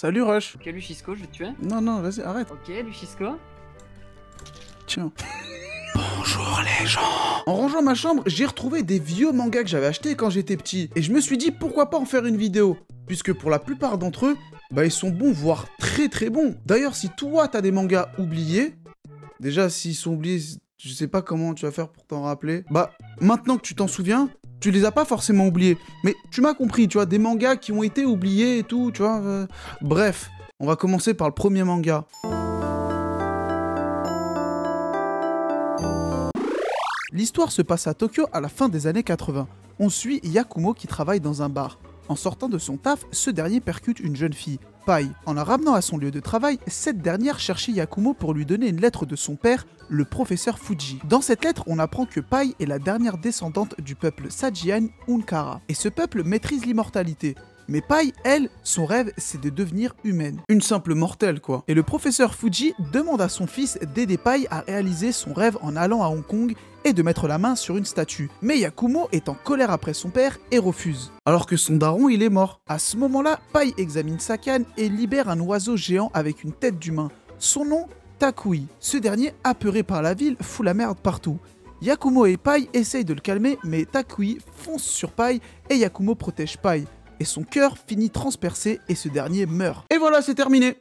Salut Rush. Ok, Lucisco, je vais te tuer. Non, non, vas-y, arrête. Ok, Lucisco. Tiens. Bonjour les gens. En rangeant ma chambre, j'ai retrouvé des vieux mangas que j'avais achetés quand j'étais petit. Et je me suis dit pourquoi pas en faire une vidéo. Puisque pour la plupart d'entre eux, bah ils sont bons, voire très très bons. D'ailleurs, si toi t'as des mangas oubliés, déjà s'ils sont oubliés, je sais pas comment tu vas faire pour t'en rappeler. Bah maintenant que tu t'en souviens, tu les as pas forcément oubliés. Mais tu m'as compris, tu vois, des mangas qui ont été oubliés et tout, tu vois. Bref, on va commencer par le premier manga. L'histoire se passe à Tokyo à la fin des années 80. On suit Yakumo qui travaille dans un bar. En sortant de son taf, ce dernier percute une jeune fille, Pai. En la ramenant à son lieu de travail, cette dernière cherchait Yakumo pour lui donner une lettre de son père, le professeur Fuji. Dans cette lettre, on apprend que Pai est la dernière descendante du peuple Sajian Unkara. Et ce peuple maîtrise l'immortalité. Mais Pai, elle, son rêve, c'est de devenir humaine. Une simple mortelle, quoi. Et le professeur Fuji demande à son fils d'aider Pai à réaliser son rêve en allant à Hong Kong et de mettre la main sur une statue. Mais Yakumo est en colère après son père et refuse. Alors que son daron, il est mort. À ce moment-là, Pai examine sa canne et libère un oiseau géant avec une tête d'humain. Son nom, Takui. Ce dernier, apeuré par la ville, fout la merde partout. Yakumo et Pai essayent de le calmer, mais Takui fonce sur Pai et Yakumo protège Pai. Et son cœur finit transpercé et ce dernier meurt. Et voilà, c'est terminé.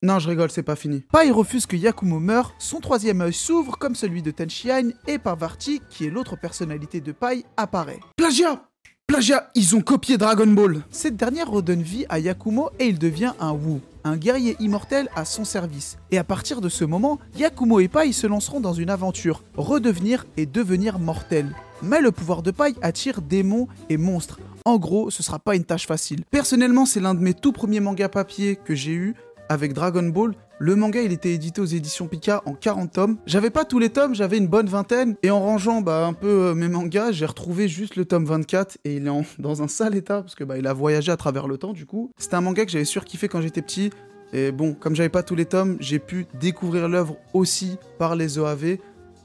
Non, je rigole, c'est pas fini. Pai refuse que Yakumo meure, son troisième œil s'ouvre comme celui de Tenshinhan et Parvati, qui est l'autre personnalité de Pai, apparaît. Plagiat! Plagiat! Ils ont copié Dragon Ball! Cette dernière redonne vie à Yakumo et il devient un Wu, un guerrier immortel à son service. Et à partir de ce moment, Yakumo et Pai se lanceront dans une aventure, redevenir et devenir mortels. Mais le pouvoir de Pai attire démons et monstres. En gros, ce sera pas une tâche facile. Personnellement, c'est l'un de mes tout premiers mangas papier que j'ai eu avec Dragon Ball. Le manga, il était édité aux éditions Pika en 40 tomes. J'avais pas tous les tomes, j'avais une bonne vingtaine. Et en rangeant un peu mes mangas, j'ai retrouvé juste le tome 24 et il est dans un sale état parce que il a voyagé à travers le temps du coup. C'était un manga que j'avais surkiffé quand j'étais petit. Et bon, comme j'avais pas tous les tomes, j'ai pu découvrir l'œuvre aussi par les OAV.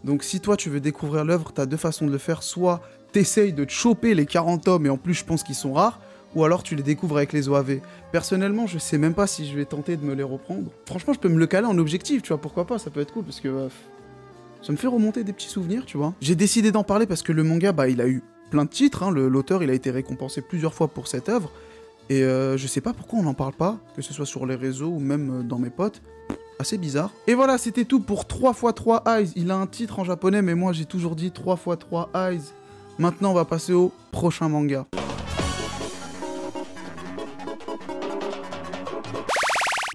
Donc si toi tu veux découvrir l'œuvre, t'as deux façons de le faire. Soit t'essayes de te choper les 40 tomes, et en plus je pense qu'ils sont rares, ou alors tu les découvres avec les OAV. Personnellement, je sais même pas si je vais tenter de me les reprendre. Franchement, je peux me le caler en objectif, tu vois, pourquoi pas, ça peut être cool, parce que ça me fait remonter des petits souvenirs, tu vois. J'ai décidé d'en parler parce que le manga, il a eu plein de titres, hein. L'auteur, il a été récompensé plusieurs fois pour cette œuvre, et je sais pas pourquoi on n'en parle pas, que ce soit sur les réseaux ou même dans mes potes. Assez bizarre. Et voilà, c'était tout pour 3x3 Eyes. Il a un titre en japonais, mais moi j'ai toujours dit 3x3 Eyes. Maintenant, on va passer au prochain manga.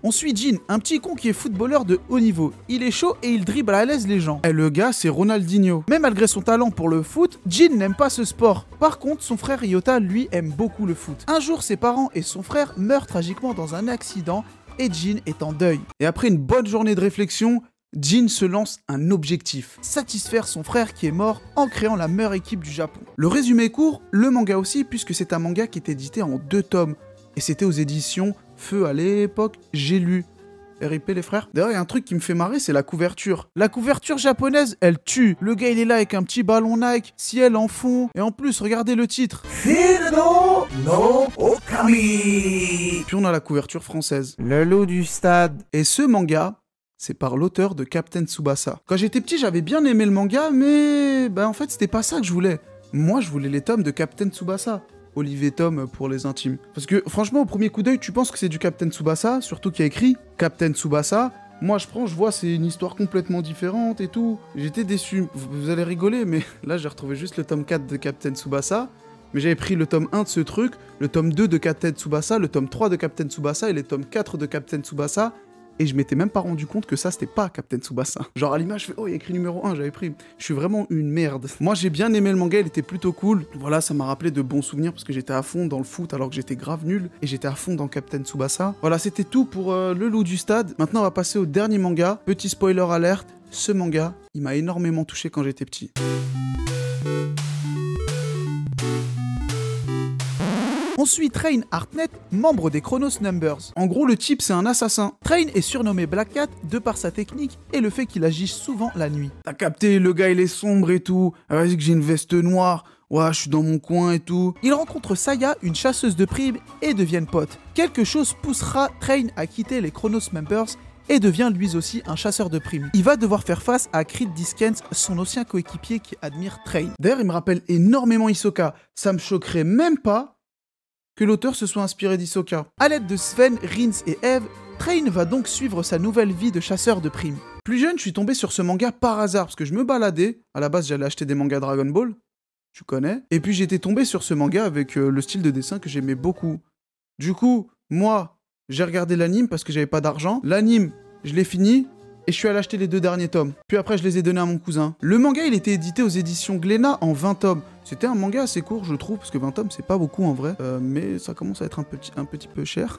On suit Jin, un petit con qui est footballeur de haut niveau. Il est chaud et il dribble à l'aise les gens. Et le gars, c'est Ronaldinho. Mais malgré son talent pour le foot, Jin n'aime pas ce sport. Par contre, son frère Ryota, lui, aime beaucoup le foot. Un jour, ses parents et son frère meurent tragiquement dans un accident et Jin est en deuil. Et après une bonne journée de réflexion, Jin se lance un objectif, satisfaire son frère qui est mort en créant la meilleure équipe du Japon. Le résumé est court, le manga aussi, puisque c'est un manga qui est édité en 2 tomes. Et c'était aux éditions Feu à l'époque, j'ai lu. RIP les frères. D'ailleurs, il y a un truc qui me fait marrer, c'est la couverture. La couverture japonaise, elle tue. Le gars, il est là avec un petit ballon Nike, ciel en fond. Et en plus, regardez le titre. Firno no Okami. Puis on a la couverture française. Le loup du stade. Et ce manga, c'est par l'auteur de Captain Tsubasa. Quand j'étais petit, j'avais bien aimé le manga, mais en fait, c'était pas ça que je voulais. Moi, je voulais les tomes de Captain Tsubasa. Olivier Tom pour les intimes. Parce que franchement, au premier coup d'œil, tu penses que c'est du Captain Tsubasa, surtout qu'il y a écrit Captain Tsubasa. Moi, je vois, c'est une histoire complètement différente et tout. J'étais déçu. Vous allez rigoler, mais là, j'ai retrouvé juste le tome 4 de Captain Tsubasa. Mais j'avais pris le tome 1 de ce truc, le tome 2 de Captain Tsubasa, le tome 3 de Captain Tsubasa et le tome 4 de Captain Tsubasa. Et je m'étais même pas rendu compte que ça, c'était pas Captain Tsubasa. Genre à l'image, je fais, oh, il y a écrit numéro 1, j'avais pris. Je suis vraiment une merde. Moi, j'ai bien aimé le manga, il était plutôt cool. Voilà, ça m'a rappelé de bons souvenirs parce que j'étais à fond dans le foot alors que j'étais grave nul. Et j'étais à fond dans Captain Tsubasa. Voilà, c'était tout pour le loup du stade. Maintenant, on va passer au dernier manga. Petit spoiler alerte, ce manga, il m'a énormément touché quand j'étais petit. On On suit Train Hartnett, membre des Chronos Numbers. En gros, le type, c'est un assassin. Train est surnommé Black Cat de par sa technique et le fait qu'il agisse souvent la nuit. T'as capté, le gars, il est sombre et tout. Vas-y que j'ai une veste noire. Ouais, je suis dans mon coin et tout. Il rencontre Saya, une chasseuse de primes, et deviennent potes. Quelque chose poussera Train à quitter les Chronos Members et devient lui aussi un chasseur de primes. Il va devoir faire face à Creed Diskens, son ancien coéquipier qui admire Train. D'ailleurs, il me rappelle énormément Hisoka. Ça me choquerait même pas que l'auteur se soit inspiré d'Hisoka. À l'aide de Sven, Rins et Eve, Train va donc suivre sa nouvelle vie de chasseur de primes. Plus jeune, je suis tombé sur ce manga par hasard parce que je me baladais. À la base, j'allais acheter des mangas Dragon Ball. Tu connais. Et puis j'étais tombé sur ce manga avec le style de dessin que j'aimais beaucoup. Du coup, moi, j'ai regardé l'anime parce que j'avais pas d'argent. L'anime, je l'ai fini et je suis allé acheter les 2 derniers tomes. Puis après, je les ai donnés à mon cousin. Le manga, il était édité aux éditions Glénat en 20 tomes. C'était un manga assez court, je trouve, parce que 20 tomes, c'est pas beaucoup en vrai. Mais ça commence à être un petit peu cher.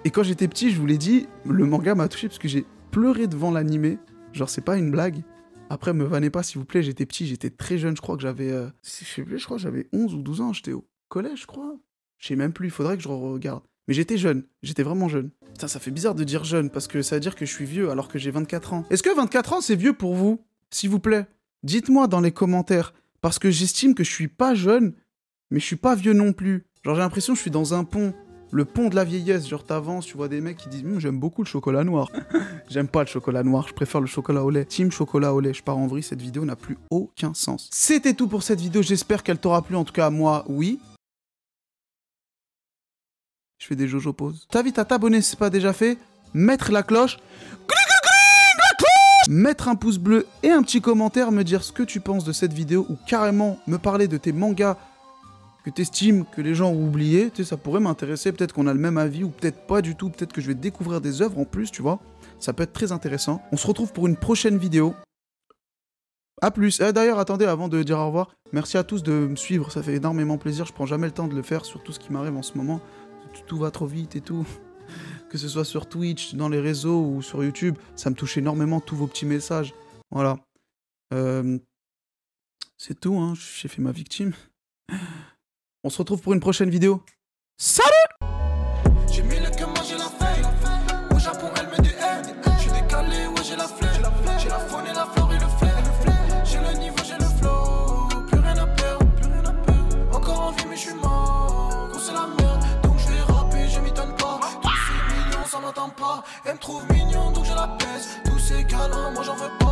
Et quand j'étais petit, je vous l'ai dit, le manga m'a touché parce que j'ai pleuré devant l'animé. Genre, c'est pas une blague. Après, me vannez pas, s'il vous plaît, j'étais petit, j'étais très jeune, je crois que j'avais... je crois que j'avais 11 ou 12 ans, j'étais au collège, je crois. Je sais même plus, il faudrait que je regarde. Mais j'étais jeune, j'étais vraiment jeune. Putain, ça fait bizarre de dire jeune, parce que ça veut dire que je suis vieux alors que j'ai 24 ans. Est-ce que 24 ans, c'est vieux pour vous? S'il vous plaît, dites-moi dans les commentaires, parce que j'estime que je suis pas jeune, mais je suis pas vieux non plus. Genre, j'ai l'impression que je suis dans un pont. Le pont de la vieillesse, genre t'avances, tu vois des mecs qui disent j'aime beaucoup le chocolat noir. J'aime pas le chocolat noir, je préfère le chocolat au lait. Team chocolat au lait, je pars en vrille, cette vidéo n'a plus aucun sens. C'était tout pour cette vidéo, j'espère qu'elle t'aura plu, en tout cas à moi, oui. Je fais des jojo poses. T'invite à t'abonner si c'est pas déjà fait, mettre la cloche, mettre un pouce bleu et un petit commentaire, me dire ce que tu penses de cette vidéo ou carrément me parler de tes mangas que t'estimes que les gens ont oublié, tu sais, ça pourrait m'intéresser, peut-être qu'on a le même avis, ou peut-être pas du tout, peut-être que je vais découvrir des œuvres en plus, tu vois, ça peut être très intéressant. On se retrouve pour une prochaine vidéo. A plus. D'ailleurs, attendez, avant de dire au revoir, merci à tous de me suivre, ça fait énormément plaisir, je prends jamais le temps de le faire, sur tout ce qui m'arrive en ce moment, tout va trop vite et tout. Que ce soit sur Twitch, dans les réseaux ou sur YouTube, ça me touche énormément, tous vos petits messages, voilà. C'est tout, hein, j'ai fait ma victime. On se retrouve pour une prochaine vidéo. Salut! J'ai mis le cœur, moi j'ai la feuille. Au Japon, elle me DM. J'suis décalé, ouais, j'ai la flemme. J'ai la faune et la flore et le flair. J'ai le niveau, j'ai le flow. Plus rien à perdre, plus rien à perdre. Encore en vie, mais j'suis mort. Gros, c'est la merde, donc j'vais rapper, je m'étonne pas. Tous ces millions, ça m'entend pas. Elle me trouve mignon, donc je la baisse. Tous ces câlins, moi j'en veux pas.